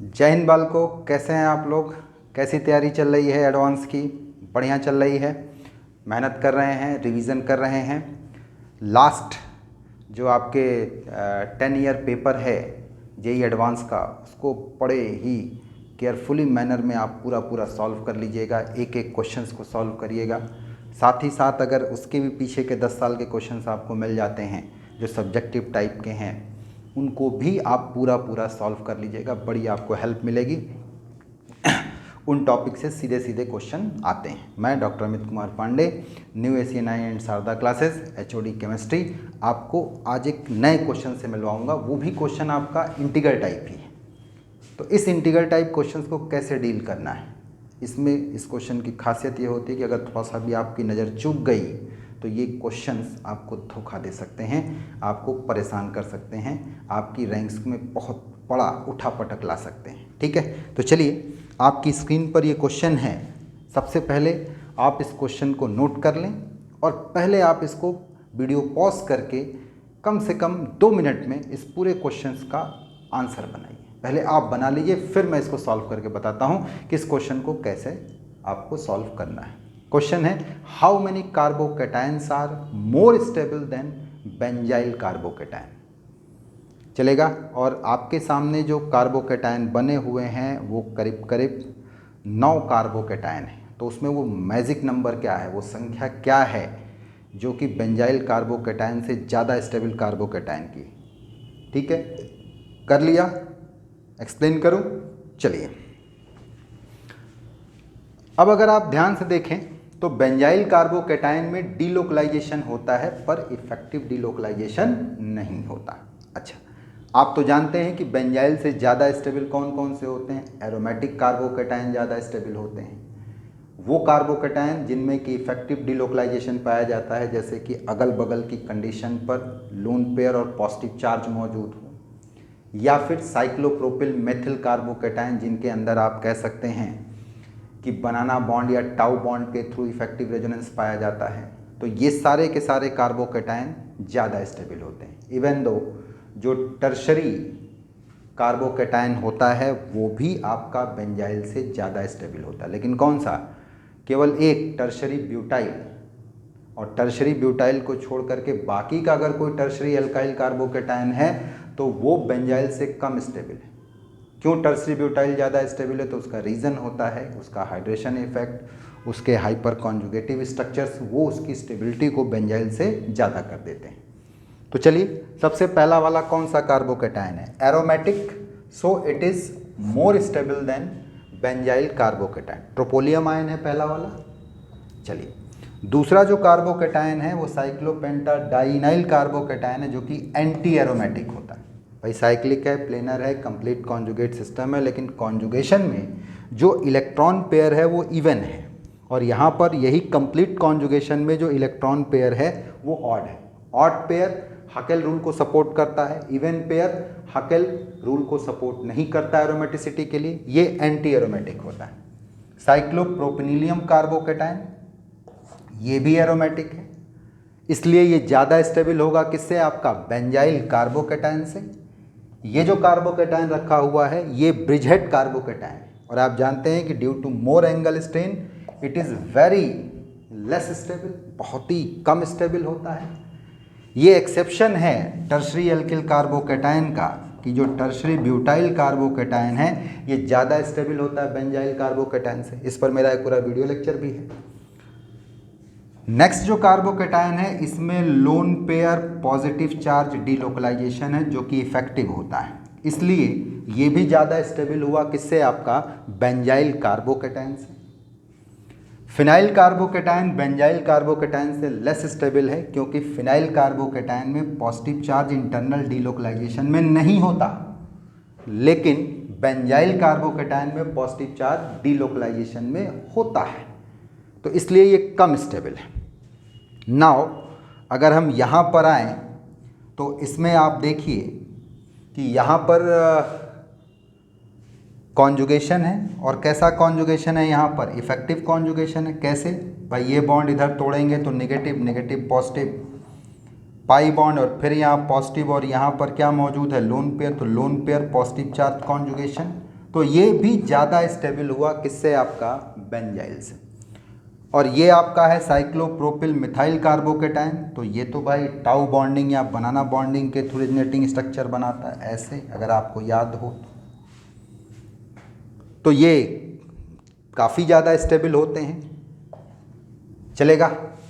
जय हिंद बालकों, कैसे हैं आप लोग। कैसी तैयारी चल रही है एडवांस की। बढ़िया चल रही है, मेहनत कर रहे हैं, रिवीजन कर रहे हैं। लास्ट जो आपके 10 ईयर पेपर है जेई एडवांस का, उसको बड़े ही केयरफुली मैनर में आप पूरा सॉल्व कर लीजिएगा। एक एक क्वेश्चंस को सॉल्व करिएगा। साथ ही साथ अगर उसके भी पीछे के 10 साल के क्वेश्चंस आपको मिल जाते हैं जो सब्जेक्टिव टाइप के हैं, उनको भी आप पूरा सॉल्व कर लीजिएगा। बड़ी आपको हेल्प मिलेगी। उन टॉपिक से सीधे सीधे क्वेश्चन आते हैं। मैं doctor Amit Kumar Pandey, new ACNI and Sharda classes HOD chemistry, आपको आज एक नए क्वेश्चन से मिलवाऊंगा। वो भी क्वेश्चन आपका इंटीग्रल टाइप ही है। तो इस इंटीग्रल टाइप क्वेश्चंस को कैसे डील करना है, इसमें इस क्वेश्चन की खासियत ये होती है कि अगर थोड़ा सा भी आपकी नज़र चूक गई तो ये क्वेश्चंस आपको धोखा दे सकते हैं, आपको परेशान कर सकते हैं, आपकी रैंक्स में बहुत बड़ा उठापटक ला सकते हैं। ठीक है, तो चलिए आपकी स्क्रीन पर ये क्वेश्चन है। सबसे पहले आप इस क्वेश्चन को नोट कर लें और पहले आप इसको वीडियो पॉज करके कम से कम 2 मिनट में इस पूरे क्वेश्चंस का आंसर बनाइए। पहले आप बना लीजिए, फिर मैं इसको सॉल्व करके बताता हूँ कि इस क्वेश्चन को कैसे आपको सॉल्व करना है। क्वेश्चन है, how many carbocations are more stable than benzyl carbocation. चलेगा। और आपके सामने जो कार्बोकैटायन बने हुए हैं वो करीब करीब 9 कार्बोकैटायन है। तो उसमें वो मैजिक नंबर क्या है, वो संख्या क्या है जो कि बेंजाइल कार्बोकैटायन से ज़्यादा स्टेबल कार्बोकैटायन की। ठीक है, कर लिया। एक्सप्लेन करूं, चलिए। अब अगर आप ध्यान से देखें तो बेंजाइल कार्बोकैटायन में डीलोकलाइजेशन होता है पर इफेक्टिव डीलोकलाइजेशन नहीं होता। अच्छा, आप तो जानते हैं कि बेंजाइल से ज़्यादा स्टेबल कौन कौन से होते हैं। एरोमेटिक कार्बोकैटायन ज़्यादा स्टेबल होते हैं। वो कार्बोकैटायन जिनमें कि इफेक्टिव डीलोकलाइजेशन पाया जाता है, जैसे कि अगल बगल की कंडीशन पर लोन पेयर और पॉजिटिव चार्ज मौजूद हो, या फिर साइक्लोप्रोपिल मेथिल कार्बोकैटायन जिनके अंदर आप कह सकते हैं कि बनाना बॉन्ड या टाउ बॉन्ड के थ्रू इफेक्टिव रेजोनेंस पाया जाता है। तो ये सारे के सारे कार्बोकैटायन ज़्यादा स्टेबल होते हैं। इवन दो जो टर्शरी कार्बोकैटायन होता है वो भी आपका बेंजाइल से ज़्यादा स्टेबल होता है, लेकिन कौन सा, केवल एक टर्शरी ब्यूटाइल। और टर्शरी ब्यूटाइल को छोड़ करके बाकी का अगर कोई टर्शरी एल्काइल कार्बोकैटायन है तो वो बेंजाइल से कम स्टेबल है। क्यों टर्शरी ब्यूटाइल ज़्यादा स्टेबल है, तो उसका रीज़न होता है उसका हाइड्रेशन इफेक्ट, उसके हाइपर कॉन्जुगेटिव स्ट्रक्चर्स, वो उसकी स्टेबिलिटी को बेंजाइल से ज़्यादा कर देते हैं। तो चलिए, सबसे पहला वाला कौन सा कार्बोकैटायन है, aromatic, so it is more stable than benzyl carbocation. Tropylium ion है पहला वाला। चलिए, दूसरा जो कार्बोकैटायन है वो साइक्लोपेंटाडाइनाइल कार्बोकैटायन है जो कि एंटी एरोमेटिक होता है। भाई साइक्लिक है, प्लेनर है, कंप्लीट कॉन्जुगेट सिस्टम है, लेकिन कॉन्जुगेशन में जो इलेक्ट्रॉन पेयर है वो इवन है, और यहाँ पर यही कंप्लीट कॉन्जुगेशन में जो इलेक्ट्रॉन पेयर है वो ऑड है। ऑड पेयर हकेल रूल को सपोर्ट करता है, इवन पेयर हकेल रूल को सपोर्ट नहीं करता एरोमेटिसिटी के लिए, ये एंटी एरोमेटिक होता है। साइक्लोप्रोपिनिलियम कार्बोकैटायन, ये भी एरोमेटिक है, इसलिए ये ज़्यादा स्टेबल होगा किससे, आपका बेंजाइल कार्बोकैटायन से। ये जो कार्बोकैटायन रखा हुआ है ये ब्रिजहेड कार्बोकैटायन है, और आप जानते हैं कि due to more angle strain it is very less stable, बहुत ही कम स्टेबल होता है। ये एक्सेप्शन है टर्शरी एल्किल कार्बोकैटायन का कि जो टर्शरी ब्यूटाइल कार्बोकैटायन है ये ज़्यादा स्टेबल होता है बेंजाइल कार्बोकैटायन से। इस पर मेरा एक पूरा वीडियो लेक्चर भी है। नेक्स्ट जो कार्बोकैटायन है इसमें lone pair positive charge delocalization है जो कि इफेक्टिव होता है, इसलिए ये भी ज़्यादा स्टेबल हुआ किससे, आपका बेंजाइल कार्बोकैटायन से। फिनाइल कार्बोकैटायन बेंजाइल कार्बोकैटायन से लेस स्टेबल है क्योंकि फिनाइल कार्बोकैटायन में पॉजिटिव चार्ज इंटरनल डीलोकलाइजेशन में नहीं होता, लेकिन बेंजाइल कार्बोकैटायन में पॉजिटिव चार्ज डीलोकलाइजेशन में होता है, तो इसलिए ये कम स्टेबल है। नाउ अगर हम यहाँ पर आएँ तो इसमें आप देखिए कि यहाँ पर कॉन्जुगेशन है, और कैसा कॉन्जुगेशन है, यहाँ पर इफेक्टिव कॉन्जुगेशन है। कैसे भाई, ये बॉन्ड इधर तोड़ेंगे तो negative negative positive, pi bond और फिर यहाँ पॉजिटिव, और यहाँ पर क्या मौजूद है, लोन पेयर, तो loan pair positive charge conjugation, तो ये भी ज़्यादा स्टेबल हुआ किससे, आपका बेंजाइल से। और ये आपका है साइक्लोप्रोपिल मिथाइल कार्बोकेटाइन, तो ये तो भाई टाउ बॉन्डिंग या बनाना बॉन्डिंग के थ्रू रिजनेटिंग स्ट्रक्चर बनाता है, ऐसे अगर आपको याद हो। तो ये काफ़ी ज़्यादा स्टेबल होते हैं, चलेगा।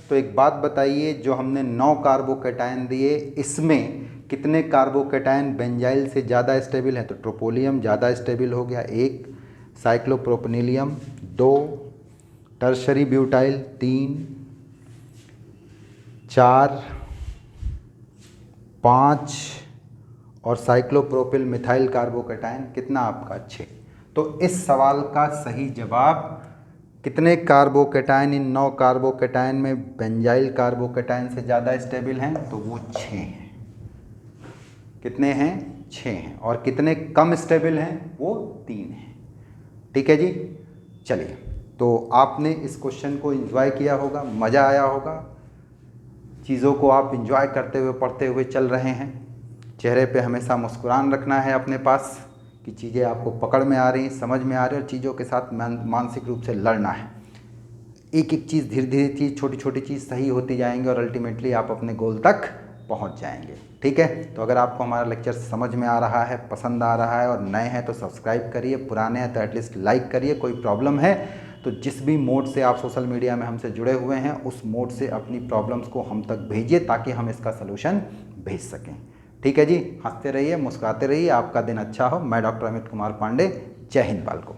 तो एक बात बताइए, जो हमने 9 कार्बोकेटाइन दिए, इसमें कितने कार्बोकेटाइन बेंजाइल से ज़्यादा स्टेबल है? तो ट्रोपोलियम ज़्यादा स्टेबल हो गया 1, साइक्लोप्रोपनिलियम 2, टर्शरी ब्यूटाइल 3, 4, 5 और साइक्लोप्रोपिल मिथाइल कार्बोकेटाइन कितना आपका 6। तो इस सवाल का सही जवाब कितने कार्बोकेटाइन इन 9 कार्बोकेटाइन में बेंजाइल कार्बोकेटाइन से ज़्यादा स्टेबल हैं? तो वो 6 हैं। कितने हैं? 6 हैं। और कितने कम स्टेबल हैं? वो 3 हैं। ठीक है जी, चलिए। तो आपने इस क्वेश्चन को एंजॉय किया होगा, मज़ा आया होगा, चीज़ों को आप एंजॉय करते हुए पढ़ते हुए चल रहे हैं। चेहरे पे हमेशा मुस्कुरान रखना है अपने पास कि चीज़ें आपको पकड़ में आ रही, समझ में आ रही, और चीज़ों के साथ मानसिक रूप से लड़ना है। एक एक चीज़, धीरे धीरे चीज़, छोटी छोटी चीज़ सही होती जाएंगी और अल्टीमेटली आप अपने गोल तक पहुंच जाएंगे। ठीक है, तो अगर आपको हमारा लेक्चर समझ में आ रहा है, पसंद आ रहा है और नए हैं तो सब्सक्राइब करिए, पुराने हैं तो एटलीस्ट लाइक करिए। कोई प्रॉब्लम है तो जिस भी मोड से आप सोशल मीडिया में हमसे जुड़े हुए हैं उस मोड से अपनी प्रॉब्लम्स को हम तक भेजिए ताकि हम इसका सलूशन भेज सकें। ठीक है जी, हंसते रहिए, मुस्कुराते रहिए, आपका दिन अच्छा हो। मैं डॉक्टर अमित कुमार पांडे, जय हिंद बाल को।